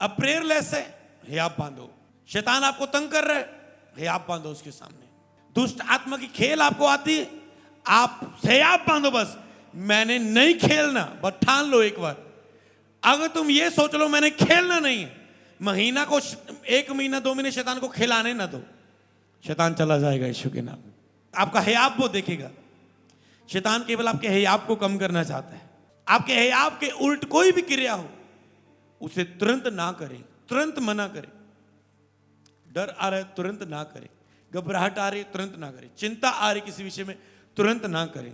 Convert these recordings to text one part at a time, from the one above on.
अब प्रेयरलेस है, हिजाब बांधो। शैतान आपको तंग कर रहा है, हिजाब बांधो उसके सामने। दुष्ट आत्मा की खेल आपको आती है, आप हिजाब बांधो। बस मैंने नहीं खेलना, बस ठान लो एक बार। अगर तुम ये सोच लो मैंने खेलना नहीं है, महीना को 1 महीना 2 महीने शैतान को खिलाने ना दो, शैतान चला जाएगा यीशु के नाम। आपका हिजाब वो देखेगा। शैतान केवल आपके हिजाब को कम करना चाहता है। आपके हिजाब के उल्ट कोई भी क्रिया हो उसे तुरंत ना करें, तुरंत मना करें। डर आ रहा है तुरंत ना करें, घबराहट आ रही है तुरंत ना करें, चिंता आ रही किसी विषय में तुरंत ना करें।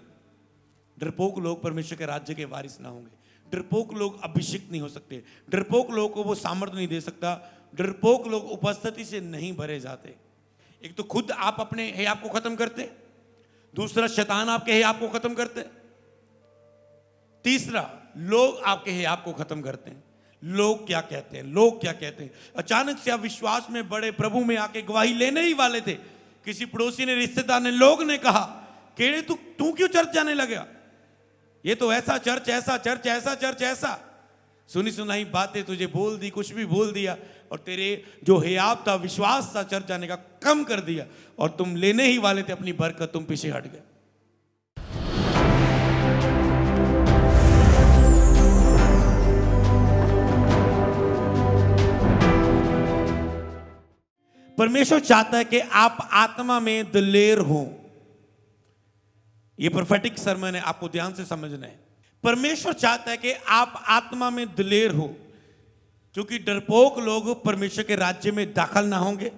डरपोक लोग परमेश्वर के राज्य के वारिस ना होंगे। डरपोक लोग अभिषिक्त नहीं हो सकते। डरपोक लोगों को वो सामर्थ्य नहीं दे सकता। डरपोक लोग उपस्थिति से नहीं भरे जाते। एक तो खुद आप अपने हिजाब को खत्म करते, दूसरा शैतान आपके हिजाब को खत्म करते, तीसरा लोग आपके हिजाब को खत्म करते हैं। लोग क्या कहते हैं, लोग क्या कहते हैं। अचानक से आप विश्वास में बड़े, प्रभु में आके गवाही लेने ही वाले थे, किसी पड़ोसी ने, रिश्तेदार ने, लोग ने कहा कि तू क्यों चर्च जाने लगा, ये तो ऐसा चर्च, ऐसा चर्च, ऐसा चर्च, ऐसा। सुनी सुनाई बातें तुझे बोल दी, कुछ भी बोल दिया, और तेरे जो हिजाब था, विश्वास था चर्च जाने का, कम कर दिया, और तुम लेने ही वाले थे अपनी बरकत, तुम पीछे हट गए। परमेश्वर चाहता है कि आप आत्मा में दिलेर हो। यह प्रोफेटिक सरमन है, आपको ध्यान से समझना है। परमेश्वर चाहता है कि आप आत्मा में दिलेर हो, क्योंकि डरपोक लोग परमेश्वर के राज्य में दाखिल ना होंगे,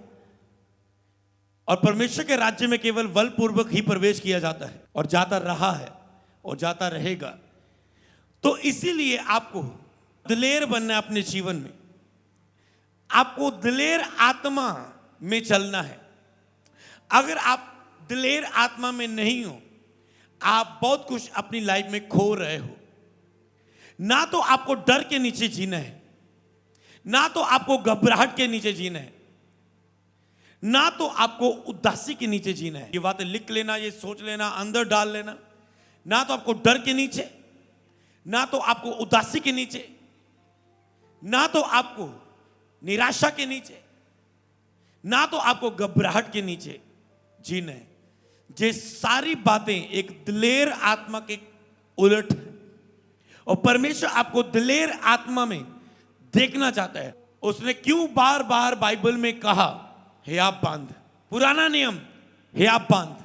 और परमेश्वर के राज्य में केवल बलपूर्वक ही प्रवेश किया जाता है, और जाता रहा है और जाता रहेगा। तो इसीलिए आपको दिलेर बनना है अपने जीवन में। आपको दिलेर आत्मा में चलना है। अगर आप दिलेर आत्मा में नहीं हो, आप बहुत कुछ अपनी लाइफ में खो रहे हो। ना तो आपको डर के नीचे जीना है, ना तो आपको घबराहट के नीचे जीना है, ना तो आपको उदासी के नीचे जीना है। ये बातें लिख लेना, ये सोच लेना, अंदर डाल लेना। ना तो आपको डर के नीचे, ना तो आपको उदासी के नीचे, ना तो आपको निराशा के नीचे, ना तो आपको घबराहट के नीचे जीना है। ये सारी बातें एक दिलेर आत्मा के उलट है, और परमेश्वर आपको दिलेर आत्मा में देखना चाहता है। उसने क्यों बार बार बाइबल में कहा हिजाब बांध, पुराना नियम हिजाब बांध।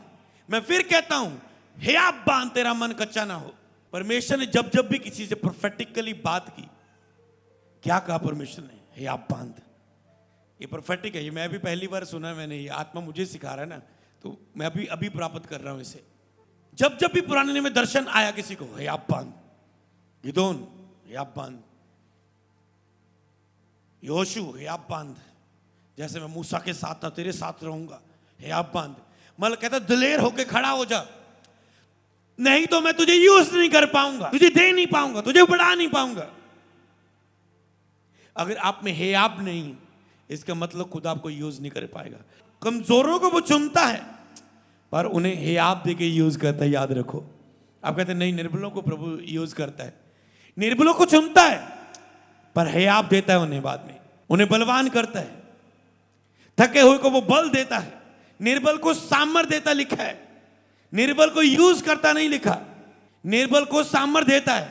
मैं फिर कहता हूं हिजाब बांध, तेरा मन कच्चा ना हो। परमेश्वर ने जब जब भी किसी से प्रोफेटिकली बात की, क्या कहा परमेश्वर ने? हिजाब बांध। ये प्रोफेटिक है, ये मैं भी पहली बार सुना, मैंने, ये आत्मा मुझे सिखा रहा है ना, तो मैं अभी प्राप्त कर रहा हूं इसे। जब जब भी पुराने नियम में दर्शन आया किसी को, हिजाब बांध। गिदोन हिजाब बांध, योशु हिजाब बांध, जैसे मैं मूसा के साथ था तेरे साथ रहूंगा, हिजाब बांध। मतलब कहता दिलेर होके खड़ा हो जा, नहीं तो मैं तुझे यूज नहीं कर पाऊंगा, तुझे दे नहीं पाऊंगा, तुझे बढ़ा नहीं पाऊंगा। अगर आप में हिजाब नहीं, इसका मतलब खुद आपको यूज नहीं कर पाएगा। कमजोरों को वो चुनता है, पर उन्हें हिजाब देके यूज करता है, याद रखो। आप कहते हैं नहीं, निर्बलों को प्रभु यूज करता है। निर्बलों को चुनता है, पर हिजाब देता है उन्हें, बाद में उन्हें बलवान करता है। थके हुए को वो बल देता है, निर्बल को सामर्थ्य देता लिखा है। निर्बल को यूज करता नहीं लिखा। निर्बल को सामर्थ्य देता है,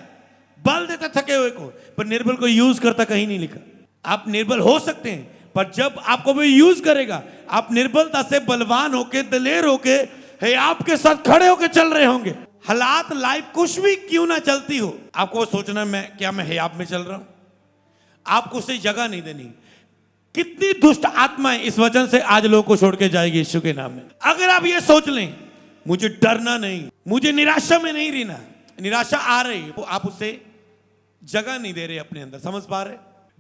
बल देता थके हुए को, पर निर्बल को यूज करता कहीं नहीं लिखा। आप निर्बल हो सकते हैं, पर जब आपको वो यूज करेगा, आप निर्बलता से बलवान होके, दिलेर होके, हिजाब के साथ खड़े होके चल रहे होंगे। हालात, लाइफ कुछ भी क्यों ना चलती हो, आपको सोचना क्या मैं हिजाब में चल रहा हूं। आपको उसे जगह नहीं देनी। कितनी दुष्ट आत्माएं इस वचन से आज लोगों को छोड़ के जाएगी यीशु के नाम में। अगर आप ये सोच लें मुझे डरना नहीं, मुझे निराशा में नहीं रहना, निराशा आ रही है, आप उसे जगह नहीं दे रहे अपने अंदर। समझ पा रहे?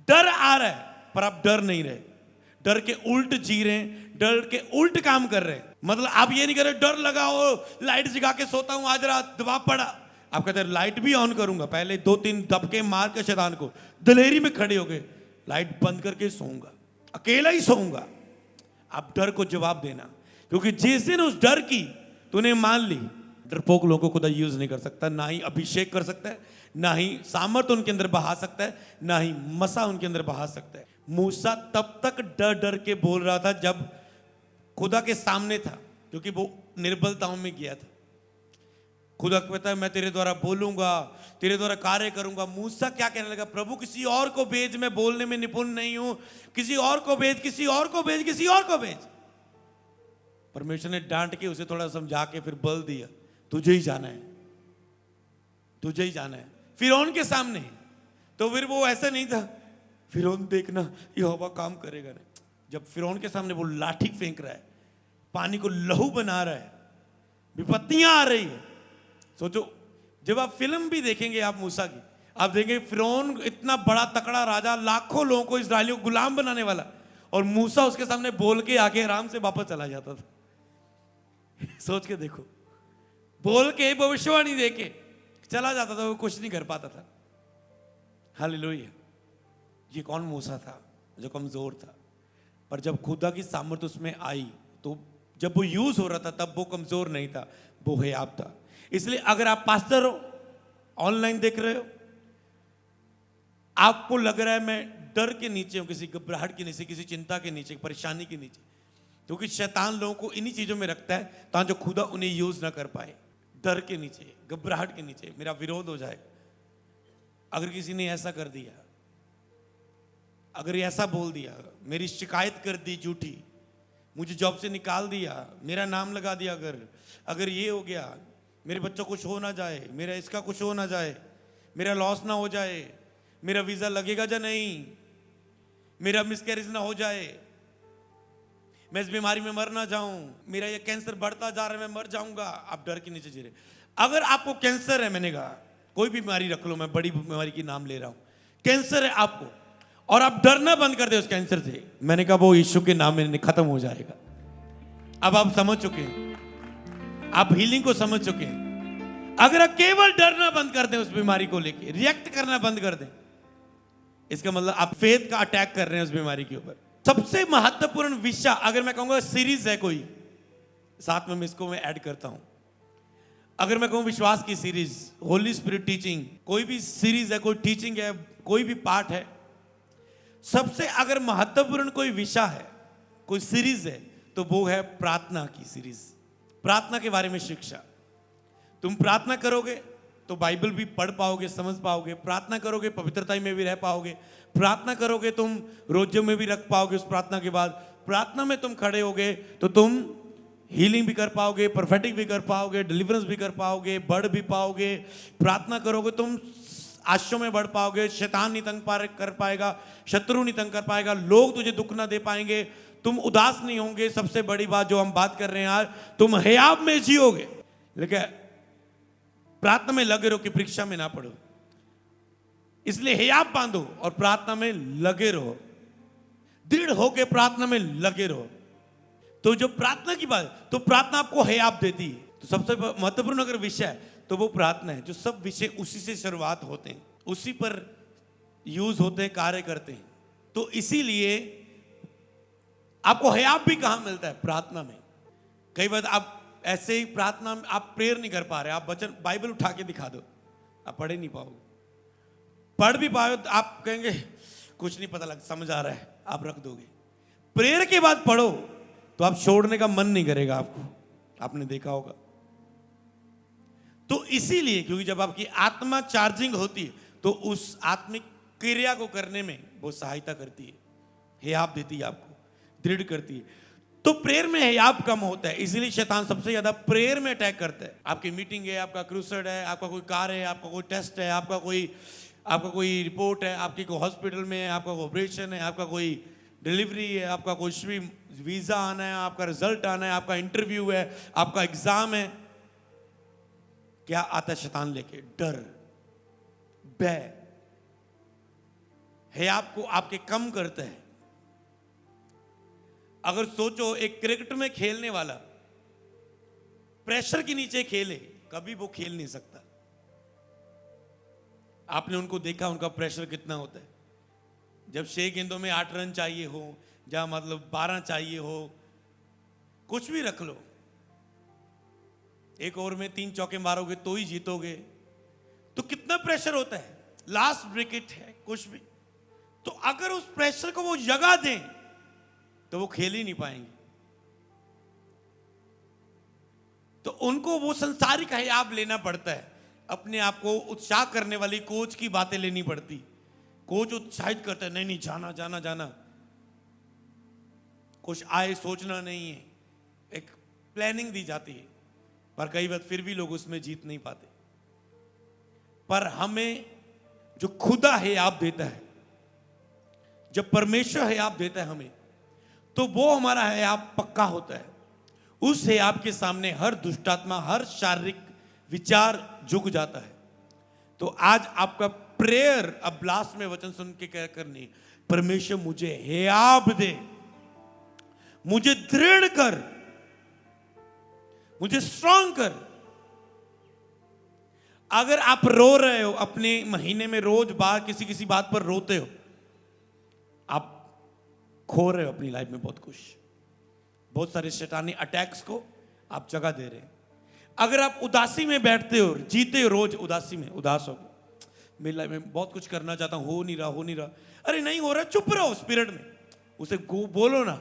डर आ रहा है, पर आप डर नहीं रहे, डर के उल्ट जी रहे हैं, डर के उल्ट काम कर रहे हैं। मतलब आप ये नहीं कर रहे डर लगा हो, लाइट जगा के सोता हूं, आज रात दबाव पड़ा, आप कहते हैं लाइट भी ऑन करूंगा, पहले 2-3 दबके मार के शैतान को दिलेरी में खड़े हो गए, लाइट बंद करके सोऊंगा, अकेला ही सोऊंगा। आप डर को जवाब देना, क्योंकि जिस दिन उस डर की तूने मान ली, डरपोक लोगों को खुदा यूज नहीं कर सकता, ना ही अभिषेक कर सकता है, ना ही सामर्थ उनके अंदर बहा सकता है, ना ही मसा उनके अंदर बहा सकता है। मूसा तब तक डर डर के बोल रहा था जब खुदा के सामने था, क्योंकि वो निर्बलताओं में गया था। खुदा कहता है मैं तेरे द्वारा बोलूंगा, तेरे द्वारा कार्य करूंगा। मूसा क्या कहने लगा, प्रभु किसी और को भेज, मैं बोलने में निपुण नहीं हूं, किसी और को भेज, किसी और को भेज, किसी और को भेज। परमेश्वर ने डांट के उसे थोड़ा समझा के फिर बल दिया, तुझे ही जाना है, तुझे ही जाना है फिरौन के सामने। तो फिर वो ऐसा नहीं था, फिरौन देखना यहोवा काम करेगा नहीं। जब फिरौन के सामने वो लाठी फेंक रहा है, पानी को लहू बना रहा है, विपत्तियां आ रही है। सोचो, जब आप फिल्म भी देखेंगे आप मूसा की, आप देखेंगे फिरौन इतना बड़ा तकड़ा राजा, लाखों लोगों को, इस्राएलियों को गुलाम बनाने वाला, और मूसा उसके सामने बोल के आके आराम से वापस चला जाता था। सोच के देखो, बोल के भविष्यवाणी दे के चला जाता था, वो कुछ नहीं कर पाता था। हालेलुया। ये कौन मूसा था जो कमजोर था, पर जब खुदा की सामर्थ उसमें आई, तो जब वो यूज हो रहा था तब वो कमजोर नहीं था, वो हयाब था। इसलिए अगर आप पास्टर हो, ऑनलाइन देख रहे हो, आपको लग रहा है मैं डर के नीचे हूं, किसी घबराहट के नीचे, किसी चिंता के नीचे, परेशानी के नीचे, क्योंकि शैतान लोगों को इन्हीं चीजों में रखता है ताकि जो खुदा उन्हें यूज ना कर पाए। डर के नीचे, घबराहट के नीचे, मेरा विरोध हो जाए, अगर किसी ने ऐसा कर दिया, अगर ऐसा बोल दिया, मेरी शिकायत कर दी झूठी, मुझे जॉब से निकाल दिया, मेरा नाम लगा दिया, अगर ये हो गया, मेरे बच्चों कुछ हो ना जाए, मेरा इसका कुछ हो ना जाए, मेरा लॉस ना हो जाए, मेरा वीजा लगेगा या नहीं, मेरा मिसकैरेज ना हो जाए, मैं इस बीमारी में मर ना जाऊं, मेरा ये कैंसर बढ़ता जा रहा है, मैं मर जाऊंगा। आप डर के नीचे जी रहे। अगर आपको कैंसर है, मैंने कहा कोई भी बीमारी रख लो, मैं बड़ी बीमारी की नाम ले रहा हूं, कैंसर है आपको, और आप डरना बंद कर दे उस कैंसर से, मैंने कहा वो यीशु के नाम में खत्म हो जाएगा। अब आप समझ चुके हैं, आप हीलिंग को समझ चुके हैं। अगर आप केवल डरना बंद कर दें उस बीमारी को लेके, रिएक्ट करना बंद कर दें, इसका मतलब आप फेथ का अटैक कर रहे हैं उस बीमारी के ऊपर। सबसे महत्वपूर्ण विषय, अगर मैं कहूंगा सीरीज है कोई, साथ में इसको मैं ऐड करता हूं, अगर मैं कहूं विश्वास की सीरीज, होली स्पिरिट टीचिंग, कोई भी सीरीज है, कोई टीचिंग है, कोई भी पार्ट है, सबसे अगर महत्वपूर्ण कोई विषय है, कोई सीरीज है, तो वो है प्रार्थना की सीरीज। प्रार्थना के बारे में शिक्षा। तुम प्रार्थना करोगे तो बाइबल भी पढ़ पाओगे, समझ पाओगे। प्रार्थना करोगे पवित्रता में भी रह पाओगे। प्रार्थना करोगे तुम रोजों में भी रख पाओगे। उस प्रार्थना के बाद प्रार्थना में तुम खड़े होगे तो तुम हीलिंग भी कर पाओगे, परफेटिक भी कर पाओगे, डिलीवरेंस भी कर पाओगे, बढ़ भी पाओगे। प्रार्थना करोगे तुम आशयों में बढ़ पाओगे, शैतान नहीं तंग कर पाएगा, शत्रु नहीं तंग कर पाएगा, लोग तुझे दुख ना दे पाएंगे, तुम उदास नहीं होंगे। सबसे बड़ी बात जो हम बात कर रहे हैं आज, तुम हयाब में जियोगे। लेकिन प्रार्थना में लगे रहो कि परीक्षा में ना पड़ो, इसलिए हयाब बांधो और प्रार्थना में लगे रहो, दृढ़ होकर प्रार्थना में लगे रहो। तो जो प्रार्थना की बात, तो प्रार्थना आपको हयाब देती है। तो सबसे महत्वपूर्ण अगर विषय है तो वो प्रार्थना है। जो सब विषय उसी से शुरुआत होते हैं, उसी पर यूज होते हैं, कार्य करते हैं। तो इसीलिए आपको हयाब भी कहां मिलता है? प्रार्थना में। कई बार आप ऐसे ही प्रार्थना में आप प्रेयर नहीं कर पा रहे, आप वचन बाइबल उठा के दिखा दो, आप पढ़ ही नहीं पाओगे। पढ़ भी पाओ तो आप कहेंगे कुछ नहीं पता लग, समझ आ रहा है, आप रख दोगे। प्रेयर के बाद पढ़ो तो आप छोड़ने का मन नहीं करेगा आपको, आपने देखा होगा। तो इसीलिए, क्योंकि जब आपकी आत्मा चार्जिंग होती है तो उस आत्मिक क्रिया को करने में वो सहायता करती है, हयाब देती है, आपको दृढ़ करती है। तो प्रेयर में हयाब कम होता है, इसीलिए शैतान सबसे ज्यादा प्रेयर में अटैक करता है। आपकी मीटिंग है, आपका क्रूसेड है, आपका कोई कार्य है, आपका कोई टेस्ट है, आपका कोई रिपोर्ट है, आपकी कोई हॉस्पिटल में है, आपका कोई ऑपरेशन है, आपका कोई डिलीवरी है, आपका कोई वीजा आना है, आपका रिजल्ट आना है, आपका इंटरव्यू है, आपका एग्जाम है। क्या आता है शैतान लेके? डर, भय, हयाब को आपके कम करता है। अगर सोचो, एक क्रिकेट में खेलने वाला प्रेशर के नीचे खेले, कभी वो खेल नहीं सकता। आपने उनको देखा, उनका प्रेशर कितना होता है। जब 6 गेंदों में 8 रन चाहिए हो, जहां मतलब 12 चाहिए हो, कुछ भी रख लो, एक ओवर में 3 चौके मारोगे तो ही जीतोगे। तो कितना प्रेशर होता है, लास्ट विकेट है कुछ भी, तो अगर उस प्रेशर को वो जगा दें तो वो खेल ही नहीं पाएंगे। तो उनको वो संसारिक हयाब लेना पड़ता है, अपने आप को उत्साह करने वाली कोच की बातें लेनी पड़ती। कोच उत्साहित करता है, नहीं नहीं जाना जाना जाना, कुछ आए सोचना नहीं है, एक प्लानिंग दी जाती है, पर कई बार फिर भी लोग उसमें जीत नहीं पाते। पर हमें जो खुदा है आप देता है, जब परमेश्वर है आप देता है हमें, तो वो हमारा है आप पक्का होता है। उस है आपके सामने हर दुष्टात्मा, हर शारीरिक विचार झुक जाता है। तो आज आपका प्रेयर अब लास्ट में वचन सुन के क्या करनी, परमेश्वर मुझे हियाब दे, मुझे दृढ़ कर, मुझे स्ट्रांग कर। अगर आप रो रहे हो, अपने महीने में रोज बार किसी किसी बात पर रोते हो, आप खो रहे हो अपनी लाइफ में बहुत कुछ, बहुत सारे शैतानी अटैक्स को आप जगह दे रहे हैं। अगर आप उदासी में बैठते हो, जीते हो रोज उदासी में, उदास हो, मेरी लाइफ में बहुत कुछ करना चाहता हूं, हो नहीं रहा, अरे नहीं हो रहा, चुप रहो स्पिरिट में, उसे बोलो ना,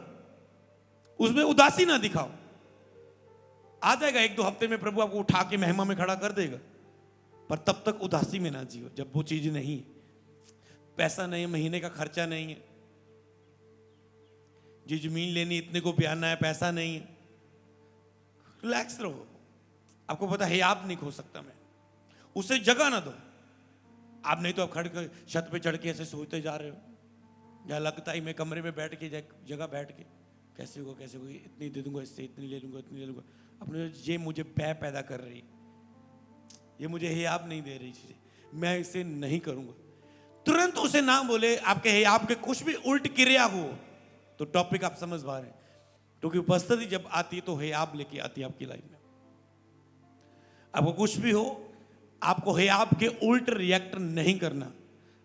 उसमें उदासी ना दिखाओ। आ जाएगा 1-2 हफ्ते में प्रभु आपको उठा के महिमा में खड़ा कर देगा, पर तब तक उदासी में ना जियो जब वो चीज नहीं है, पैसा नहीं है, महीने का खर्चा नहीं है, जी जमीन लेनी इतने को ब्याना है, पैसा नहीं है, रिलैक्स रहो। आपको पता है आप नहीं खो सकता मैं, उसे जगह ना दो। आप नहीं तो आप खड़ कर छत पे चढ़ के ऐसे सोते जा रहे हो, या लगता ही मैं कमरे में बैठ के जगह बैठ के कैसे होगा कैसे होगा, इतनी दे दूंगा, इससे इतनी ले लूंगा, इतनी ले लूंगा। अपने ये मुझे भय पैदा कर रही, ये मुझे हियाब नहीं दे रही चीजें, मैं इसे नहीं करूंगा। तुरंत उसे ना बोले, आपके हियाब के कुछ भी उल्ट क्रिया हो तो टॉपिक आप समझ पा रहे हैं, क्योंकि उपस्थिति जब आती है तो हियाब लेके आती है आपकी लाइफ में। आपको कुछ भी हो, आपको हियाब के उल्ट रिएक्ट नहीं करना,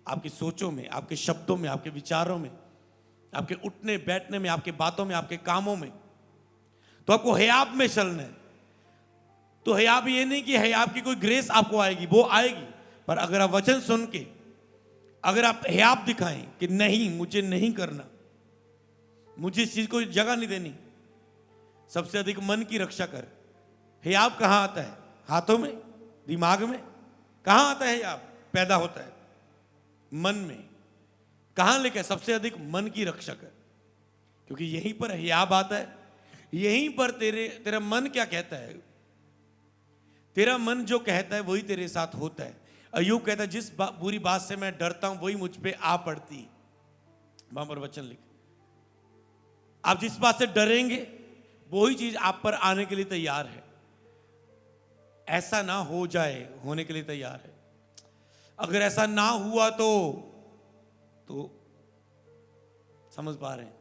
आपकी सोचों में, आपके शब्दों में, आपके विचारों में, आपके उठने बैठने में, आपके बातों में, आपके कामों में, तो आपको हियाब में चलना है। तो हियाब ये नहीं कि हियाब की कोई ग्रेस आपको आएगी, वो आएगी, पर अगर आप वचन सुन के अगर आप हियाब दिखाएं कि नहीं मुझे नहीं करना, मुझे इस चीज को जगह नहीं देनी, सबसे अधिक मन की रक्षा कर। हियाब कहां आता है? हाथों में, दिमाग में? कहां आता है हियाब? पैदा होता है मन में। कहां लेकर? सबसे अधिक मन की रक्षा कर, क्योंकि यहीं पर हियाब आता है, यहीं पर तेरा मन क्या कहता है, तेरा मन जो कहता है वही तेरे साथ होता है। अय्यूब कहता है जिस बुरी बात से मैं डरता हूं वही मुझ पे आ पड़ती। वहां पर वचन लिख, आप जिस बात से डरेंगे वही चीज आप पर आने के लिए तैयार है। ऐसा ना हो जाए, होने के लिए तैयार है। अगर ऐसा ना हुआ तो समझ पा रहे हैं,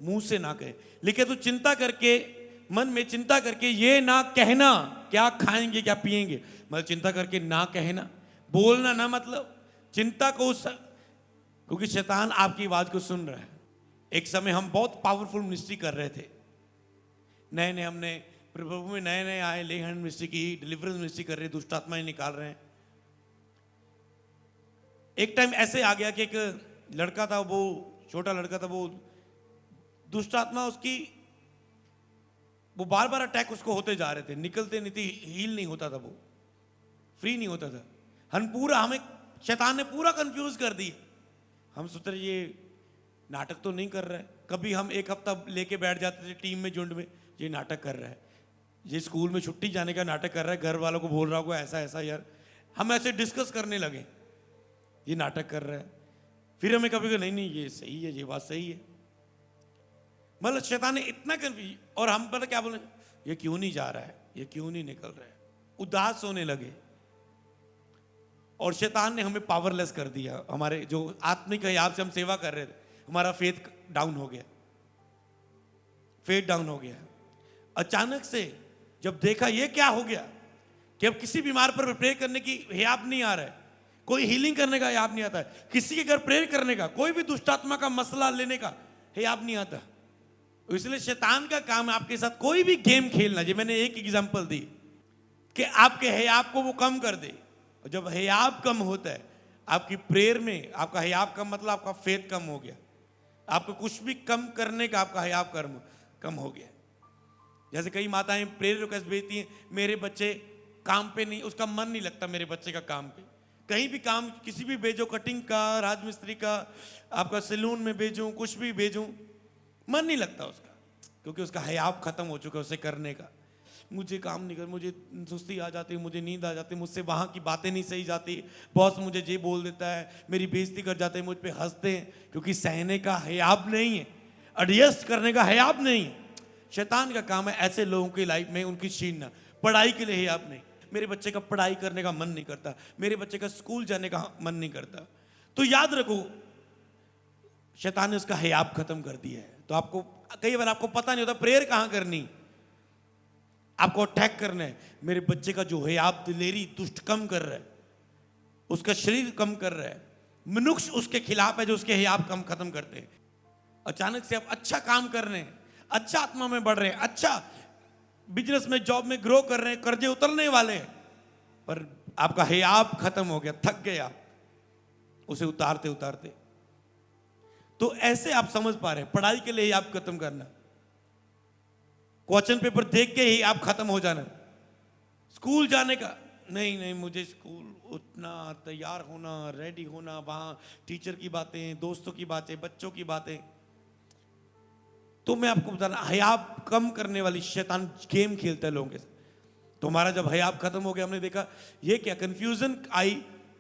मुंह से ना कहे, लेकिन तू चिंता करके, मन में चिंता करके ये ना कहना क्या खाएंगे क्या पिएंगे, मतलब चिंता करके ना कहना, बोलना ना, मतलब चिंता को क्योंकि शैतान आपकी आवाज को सुन रहा है। एक समय हम बहुत पावरफुल मिनिस्ट्री कर रहे थे, नए नए हमने प्रभु में नए आए, ले हैंड मिनिस्ट्री की, डिलीवरेंस मिनिस्ट्री कर रहे, दुष्ट आत्माएं निकाल रहे हैं। एक टाइम ऐसे आ गया कि एक लड़का था, वो छोटा लड़का था, वो दुष्ट आत्मा उसकी, वो बार बार अटैक उसको होते जा रहे थे, निकलते नहीं थे, हील नहीं होता था, वो फ्री नहीं होता था। हमें शैतान ने पूरा कंफ्यूज कर दी। हम सोच रहे ये नाटक तो नहीं कर रहा है। कभी हम एक हफ्ता लेके बैठ जाते थे टीम में, झुंड में, ये नाटक कर रहा है, ये स्कूल में छुट्टी जाने का नाटक कर रहा है, घर वालों को बोल रहा होगा ऐसा ऐसा। यार हम ऐसे डिस्कस करने लगे, ये नाटक कर रहा है। फिर हमें कभी नहीं नहीं ये सही है, ये बात सही है। मतलब शैतान ने इतना कंफ्यूज, और हम पता क्या बोले, ये क्यों नहीं जा रहा है, ये क्यों नहीं निकल रहा है, उदास होने लगे। और शैतान ने हमें पावरलेस कर दिया। हमारे जो आत्मिक हियाब से हम सेवा कर रहे थे, हमारा फेथ डाउन हो गया, फेथ डाउन हो गया। अचानक से जब देखा ये क्या हो गया कि अब किसी बीमार पर प्रेयर करने की हियाब नहीं आ रहा है, कोई हीलिंग करने का हियाब नहीं आता है, किसी के घर प्रेयर करने का, कोई भी दुष्टात्मा का मसला लेने का हियाब नहीं आता। इसलिए शैतान का काम है आपके साथ कोई भी गेम खेलना। जी मैंने एक एग्जांपल दी कि आपके हियाब को वो कम कर दे, और जब हयाब कम होता है आपकी प्रेयर में, आपका हयाब कम मतलब आपका फेथ कम हो गया, आपको कुछ भी कम करने का आपका हयाब कर्म कम हो गया। जैसे कई माताएं प्रेयर रिक्वेस्ट भेजती हैं, मेरे बच्चे काम पे नहीं, उसका मन नहीं लगता मेरे बच्चे का काम पे, कहीं भी काम किसी भी भेजो, कटिंग का, राजमिस्त्री का, आपका सैलून में भेजूं, कुछ भी भेजूं, मन नहीं लगता उसका, क्योंकि उसका हयाब खत्म हो चुका है उसे करने का। मुझे काम नहीं कर, मुझे सुस्ती आ जाती, मुझे नींद आ जाती, मुझसे वहाँ की बातें नहीं सही जाती, बॉस मुझे ये बोल देता है, मेरी बेइज्जती कर जाते हैं, मुझ पे हंसते हैं, क्योंकि सहने का हयाब नहीं है, एडजस्ट करने का हयाब नहीं है। शैतान का काम है ऐसे लोगों की लाइफ में उनकी छीनना। पढ़ाई के लिए हयाब नहीं, मेरे बच्चे का पढ़ाई करने का मन नहीं करता, मेरे बच्चे का स्कूल जाने का मन नहीं करता, तो याद रखो शैतान ने उसका हयाब खत्म कर दिया है। तो आपको कई बार आपको पता नहीं होता प्रेयर कहां करनी, आपको अटैक करना है। मेरे बच्चे का जो हयाब दिलेरी दुष्ट कम कर रहा है, उसका शरीर कम कर रहा है, मनुष्य उसके खिलाफ है जो उसके हयाब कम खत्म करते हैं। अचानक से आप अच्छा काम कर रहे हैं, अच्छा आत्मा में बढ़ रहे हैं, अच्छा बिजनेस में जॉब में ग्रो कर रहे हैं, कर्जे उतरने वाले हैं, पर आपका हयाब खत्म हो गया, थक गए आप उसे उतारते उतारते। तो ऐसे आप समझ पा रहे हैं पढ़ाई के लिए आप खत्म करना, क्वेश्चन पेपर देख के ही आप खत्म हो जाना, स्कूल जाने का नहीं नहीं मुझे स्कूल उठना, तैयार होना, रेडी होना, वहां टीचर की बातें, दोस्तों की बातें, बच्चों की बातें। तो मैं आपको बताना, हयाब कम करने वाली शैतान गेम खेलता है लोगों के साथ। तो हमारा जब हयाब खत्म हो गया, हमने देखा ये क्या कंफ्यूजन आई,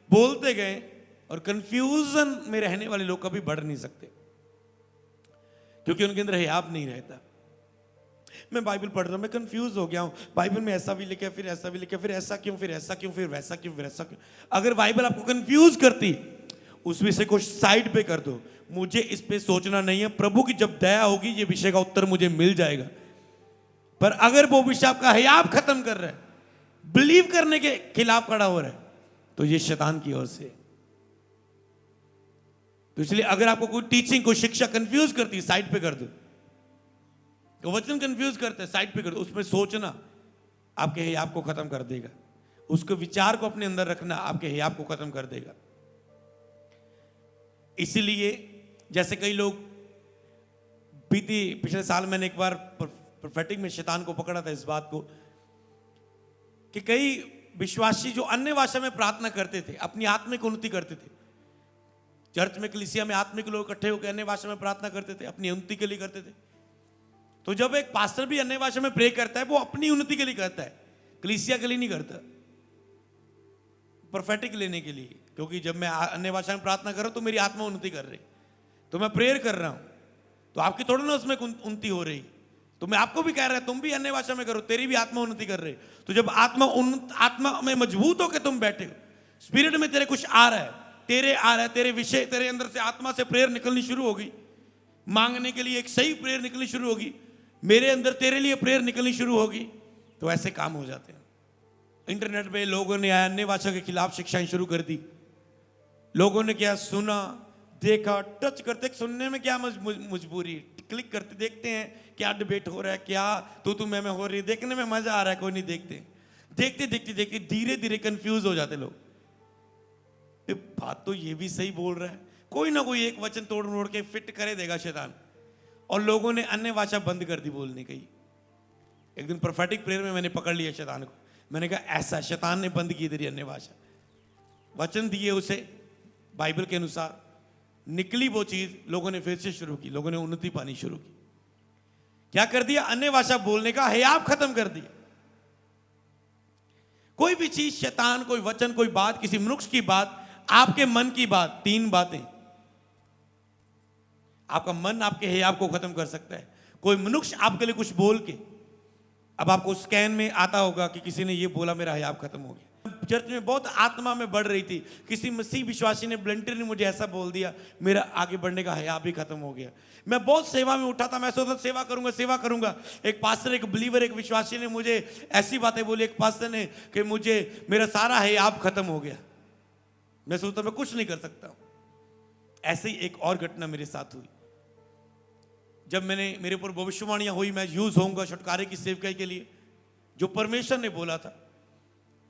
बोलते गए, और कंफ्यूजन में रहने वाले लोग कभी बढ़ नहीं सकते, क्योंकि उनके अंदर हयाब नहीं रहता। मैं बाइबल पढ़ रहा हूं, मैं कंफ्यूज हो गया हूं, बाइबल में ऐसा भी लिखा है, फिर ऐसा भी लिखा है, फिर ऐसा क्यों, फिर ऐसा क्यों, फिर वैसा क्यों, फिर ऐसा क्यों। अगर बाइबल आपको कंफ्यूज करती, उस विषय को साइड पे कर दो, मुझे इस पे सोचना नहीं है, प्रभु की जब दया होगी ये विषय का उत्तर मुझे मिल जाएगा। पर अगर वो विषय आपका हयाब खत्म कर रहा है, बिलीव करने के खिलाफ खड़ा हो रहा है, तो ये शैतान की ओर से। तो इसलिए अगर आपको कोई टीचिंग, कोई शिक्षा कंफ्यूज करती है, साइड पे कर दो। तो वचन कंफ्यूज करते हैं, साइड पे कर दो, उसमें सोचना आपके हयाब को खत्म कर देगा, उसके विचार को अपने अंदर रखना आपके हयाब को खत्म कर देगा। इसीलिए जैसे कई लोग, पिछले साल मैंने एक बार प्रोफेटिक में शैतान को पकड़ा था इस बात को, कि कई विश्वासी जो अन्य भाषा में प्रार्थना करते थे, अपनी आत्मिक उन्नति करते थे, चर्च में, कलीसिया में आत्मिक लोग इकट्ठे होकर अन्य भाषा में प्रार्थना करते थे, अपनी उन्नति के लिए करते थे। तो जब एक पास्टर भी अन्य भाषा में प्रे करता है, वो अपनी उन्नति के लिए करता है, कलीसिया के लिए नहीं करता, प्रोफेटिक लेने के लिए। क्योंकि जब मैं अन्य भाषा में प्रार्थना कर रहा हूं तो मेरी आत्मा उन्नति कर रही, तो मैं प्रेयर कर रहा हूं, तो आपकी थोड़ी ना उसमें उन्नति हो रही, तो मैं आपको भी कह रहा हूं तुम भी अन्य भाषा में करो, तेरी भी आत्मा उन्नति कर रही। तो जब आत्मा में मजबूत होकर तुम बैठे हो, स्पिरिट में तेरे कुछ आ रहा है, तेरे विषय, तेरे अंदर से आत्मा से प्रेयर निकलनी शुरू होगी, मांगने के लिए एक सही प्रेयर निकलनी शुरू होगी, मेरे अंदर तेरे लिए प्रेयर निकलनी शुरू होगी, तो ऐसे काम हो जाते हैं। इंटरनेट पे लोगों ने अन्य भाषा के खिलाफ शिक्षाएं शुरू कर दी, लोगों ने क्या सुना, देखा, टच करते, सुनने में क्या मजबूरी, क्लिक करते देखते हैं क्या डिबेट हो रहा है, क्या तू मैं हो रही है, देखने में मजा आ रहा है, कोई नहीं देखते, देखते देखते देखते धीरे धीरे कंफ्यूज हो जाते लोग। बात तो ये भी सही बोल रहा है, कोई ना कोई एक वचन तोड़ मोड़ के फिट करे देगा शैतान, और लोगों ने अन्य भाषा बंद कर दी बोलने की। एक दिन प्रोफेटिक प्रेयर में मैंने पकड़ लिया शैतान को, मैंने कहा ऐसा, शैतान ने बंद की तेरी अन्य भाषा, वचन दिए उसे बाइबल के अनुसार, निकली वो चीज, लोगों ने फिर से शुरू की, लोगों ने उन्नति पानी शुरू की। क्या कर दिया? अन्य भाषा बोलने का हयाब खत्म कर दिया। कोई भी चीज, शैतान, कोई वचन, कोई बात, किसी मनुष्य की बात, आपके मन की बात, तीन बातें, आपका मन आपके हयाब को खत्म कर सकता है। कोई मनुष्य आपके लिए कुछ बोल के, अब आपको स्कैन में आता होगा कि किसी ने ये बोला, मेरा हयाब खत्म हो गया। चर्च में बहुत आत्मा में बढ़ रही थी, किसी मसीह विश्वासी ने ब्लंटरी ने मुझे ऐसा बोल दिया, मेरा आगे बढ़ने का हयाब भी खत्म हो गया। मैं बहुत सेवा में उठा था, मैं सोचता सेवा करूंगा सेवा करूंगा। एक पास्टर, एक बिलीवर, एक विश्वासी ने मुझे ऐसी बातें बोली, एक पास्टर ने, कि मुझे मेरा सारा हयाब खत्म हो गया, मैं सोचता मैं कुछ नहीं कर सकता। ऐसे ही एक और घटना मेरे साथ हुई, जब मेरे ऊपर भविष्यवाणियां हुई, मैं यूज होऊंगा छुटकारे की सेवकाई के लिए, जो परमेश्वर ने बोला था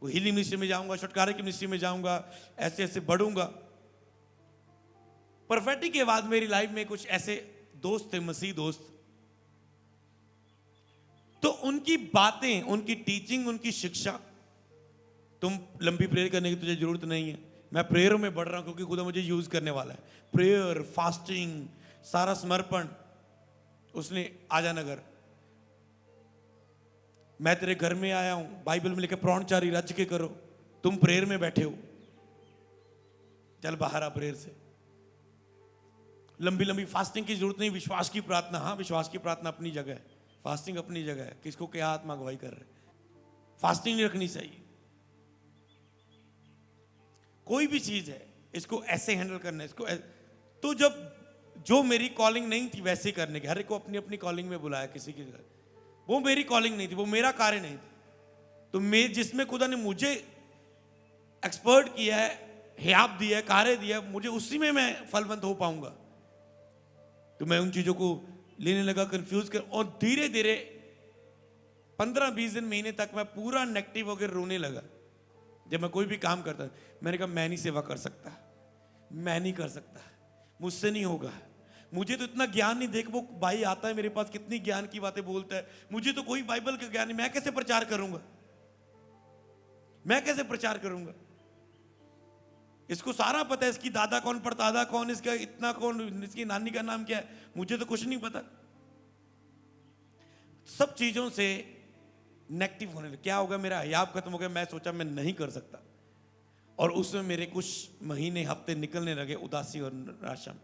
कोई हीलिंग मिनिस्ट्री में जाऊंगा, छुटकारे की मिनिस्ट्री में जाऊंगा, ऐसे ऐसे बढ़ूंगा। प्रोफेटिक के बाद मेरी लाइफ में कुछ ऐसे दोस्त थे, मसीह दोस्त, तो उनकी बातें, उनकी टीचिंग, उनकी शिक्षा, तुम लंबी प्रेयर करने की तुझे जरूरत नहीं है, मैं प्रेयर में बढ़ रहा हूं क्योंकि खुदा मुझे यूज करने वाला है। प्रेयर, फास्टिंग, सारा समर्पण। उसने आजानगर, मैं तेरे घर में आया हूं, बाइबल में लिखा प्राणचारी रज के करो, तुम प्रेयर में बैठे हो, चल बाहर आ प्रेयर से। लंबी लंबी फास्टिंग की जरूरत नहीं, विश्वास की प्रार्थना, हाँ विश्वास की प्रार्थना अपनी जगह है, फास्टिंग अपनी जगह है। किसको क्या आत्मा गवाही कर रहे, फास्टिंग नहीं रखनी चाहिए। कोई भी चीज है इसको ऐसे हैंडल करना है, इसको तो जब जो मेरी कॉलिंग नहीं थी वैसे ही करने की, हर एक को अपनी अपनी कॉलिंग में बुलाया, किसी के घर, वो मेरी कॉलिंग नहीं थी, वो मेरा कार्य नहीं था। तो मैं जिसमें खुदा ने मुझे एक्सपर्ट किया है, हियाब दिया है, कार्य दिया है, मुझे उसी में मैं फलवंत हो पाऊंगा। तो मैं उन चीजों को लेने लगा, कंफ्यूज कर, और धीरे धीरे 15-20 दिन, महीने तक मैं पूरा नेगेटिव होकर रोने लगा। जब मैं कोई भी काम करता, मैंने कहा मैं नहीं सेवा कर सकता, मैं नहीं कर सकता, मुझसे नहीं होगा, मुझे तो इतना ज्ञान नहीं। देख वो भाई आता है मेरे पास, कितनी ज्ञान की बातें बोलता है, मुझे तो कोई बाइबल का ज्ञान नहीं, मैं कैसे प्रचार करूंगा, मैं कैसे प्रचार करूंगा। इसको सारा पता है, इसकी दादा कौन, परदादा कौन, इसका इतना कौन, इसकी नानी का नाम क्या है, मुझे तो कुछ नहीं पता। सब चीजों से नेगेटिव होने लगे। क्या होगा, मेरा हियाब खत्म हो गया, मैं सोचा मैं नहीं कर सकता, और उसमें मेरे कुछ महीने, हफ्ते निकलने लगे उदासी और निराशा।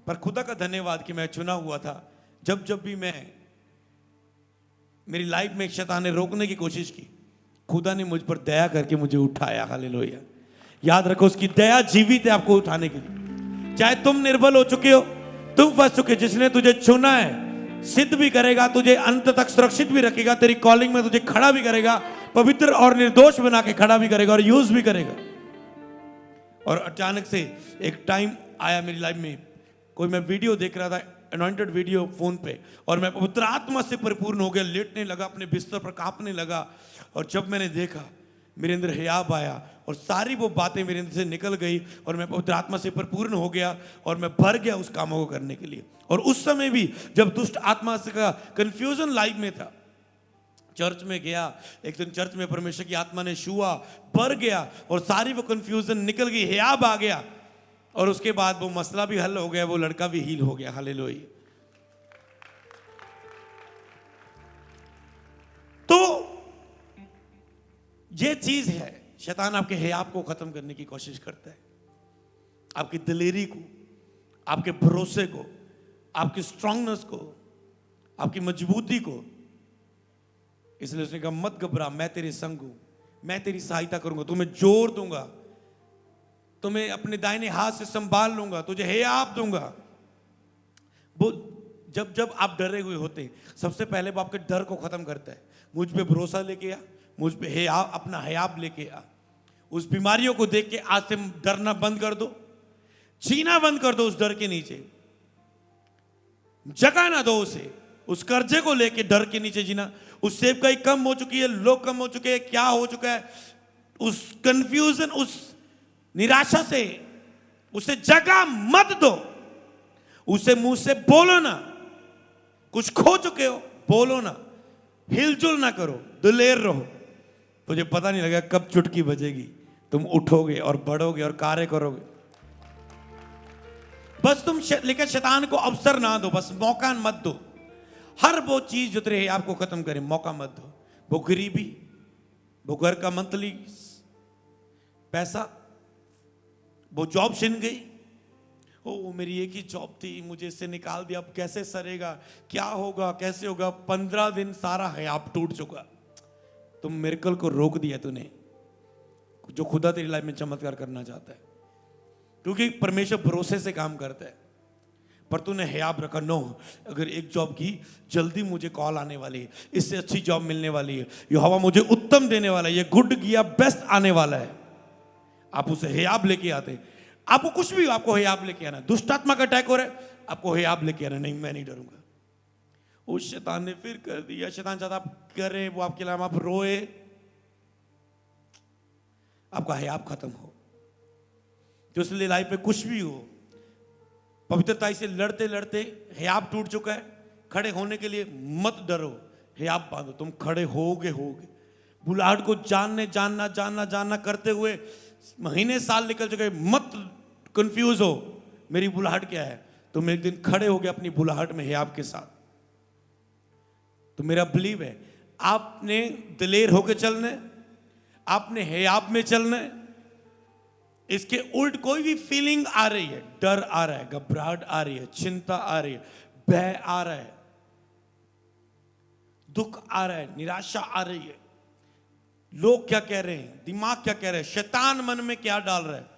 पर खुदा का धन्यवाद कि मैं चुना हुआ था। जब जब भी मैं, मेरी लाइफ में शैतान ने रोकने की कोशिश की, खुदा ने मुझ पर दया करके मुझे उठाया। हालेलुया। याद रखो, उसकी दया जीवित है आपको उठाने के लिए। चाहे तुम निर्बल हो चुके हो, तुम फंस चुके, जिसने तुझे चुना है सिद्ध भी करेगा, तुझे अंत तक सुरक्षित भी रखेगा, तेरी कॉलिंग में तुझे खड़ा भी करेगा, पवित्र और निर्दोष बना के खड़ा भी करेगा और यूज भी करेगा। और अचानक से एक टाइम आया मेरी लाइफ में, कोई मैं वीडियो देख रहा था, अनॉइंटेड वीडियो फोन पे, और मैं पवित्र आत्मा से परिपूर्ण हो गया, लेटने लगा, अपने बिस्तर पर कांपने लगा। और जब मैंने देखा, मेरे अंदर हियाब आया और सारी वो बातें मेरे अंदर से निकल गई, और मैं पवित्र आत्मा से परिपूर्ण हो गया, और मैं भर गया उस कामों को करने के लिए। और उस समय भी जब दुष्ट आत्मा से का कंफ्यूजन लाइफ में था, चर्च में गया, एक दिन चर्च में परमेश्वर की आत्मा ने छुआ, भर गया, और सारी वो कंफ्यूजन निकल गई, हियाब आ गया, और उसके बाद वो मसला भी हल हो गया, वो लड़का भी हील हो गया। हालेलुया। तो ये चीज है, शैतान आपके हियाब को खत्म करने की कोशिश करता है, आपकी दिलेरी को, आपके भरोसे को, आपकी स्ट्रांगनेस को, आपकी मजबूती को। इसलिए उसने कहा मत घबरा, मैं तेरे संग हूं, मैं तेरी सहायता करूंगा, तुम्हें जोर दूंगा, तुम्हें अपने दाहिने हाथ से संभाल लूंगा, तुझे हियाब दूंगा। वो जब जब आप डरे हुए होते, सबसे पहले वो आपके डर को खत्म करता है। मुझ पे भरोसा लेके आ, मुझ पे हियाब, अपना हियाब लेके आ। उस बीमारियों को देख के आज से डरना बंद कर दो, जीना बंद कर दो उस डर के नीचे, जगह ना दो उसे। उस कर्जे को लेके डर के नीचे जीना, उस सेवकाई कम हो चुकी है, लोग कम हो चुके हैं, क्या हो चुका है, उस कंफ्यूजन, उस निराशा से उसे जगह मत दो, उसे मुंह से बोलो ना। कुछ खो चुके हो, बोलो ना, हिलजुल ना करो, दिलेर रहो। तुझे पता नहीं लगेगा कब चुटकी बजेगी, तुम उठोगे और बढ़ोगे और कार्य करोगे। बस तुम लेकर शैतान को अवसर ना दो, बस मौका मत दो। हर वो चीज जो तेरे आपको खत्म करे, मौका मत दो। वो गरीबी, वो घर का मंथली पैसा, वो जॉब छिन गई, ओ मेरी एक ही जॉब थी, मुझे इससे निकाल दिया, अब कैसे सरेगा, क्या होगा, कैसे होगा। 15 दिन सारा हियाब टूट चुका। तुम मिरेकल को रोक दिया तूने, जो खुदा तेरी लाइफ में चमत्कार करना चाहता है, क्योंकि परमेश्वर भरोसे से काम करता है। पर तूने हियाब रखा, नो, अगर एक जॉब की, जल्दी मुझे कॉल आने वाली है, इससे अच्छी जॉब मिलने वाली है, यहोवा मुझे उत्तम देने वाला है, ये गुड गिया बेस्ट आने वाला है। आप उसे हियाब लेके आते। आपको कुछ भी, आपको हियाब लेके आना। दुष्ट आत्मा का अटैक हो रहा है, आपको हियाब लेके आना, नहीं मैं नहीं डरूंगा। उस शैतान ने फिर कर दिया। शैतान चाहता आप करें वो आपके लिए, आप रोए, आपका हयाब खत्म हो। तो इसलिए लाइफ में कुछ भी हो, पवित्रता से लड़ते लड़ते हयाब टूट चुका है, खड़े होने के लिए मत डरो, हयाब बांधो, तुम खड़े होगे। बुलाहट को जानना करते हुए महीने साल निकल चुके, मत कंफ्यूज हो मेरी बुलाहट क्या है। तुम एक दिन खड़े होगे अपनी बुलाहट में हयाब के साथ। तो मेरा बिलीव है आपने दिलेर होकर चलना है, आपने हयाब में चलना है। इसके उल्ट कोई भी फीलिंग आ रही है, डर आ रहा है, घबराहट आ रही है, चिंता आ रही है, भय आ रहा है, दुख आ रहा है, निराशा आ रही है, लोग क्या कह रहे हैं, दिमाग क्या कह रहे हैं, शैतान मन में क्या डाल रहा है।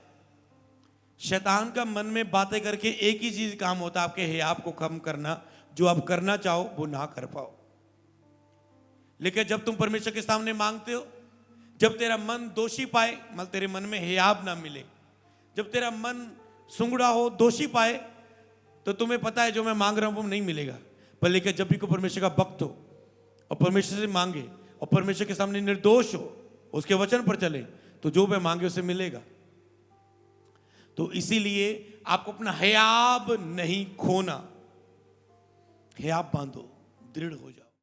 शैतान का मन में बातें करके एक ही चीज काम होता है, आपके हयाब को कम करना। जो आप करना चाहो वो ना कर पाओ। लेकिन जब तुम परमेश्वर के सामने मांगते हो, जब तेरा मन दोषी पाए, मतलब तेरे मन में हयाब ना मिले, जब तेरा मन सुंगड़ा हो, दोषी पाए, तो तुम्हें पता है जो मैं मांग रहा हूं वो नहीं मिलेगा। पर लेकिन जब भी कोई परमेश्वर का भक्त हो और परमेश्वर से मांगे और परमेश्वर के सामने निर्दोष हो, उसके वचन पर चले, तो जो मैं मांगे उसे मिलेगा। तो इसीलिए आपको अपना हयाब नहीं खोना, हयाब बांधो, दृढ़ हो जाओ।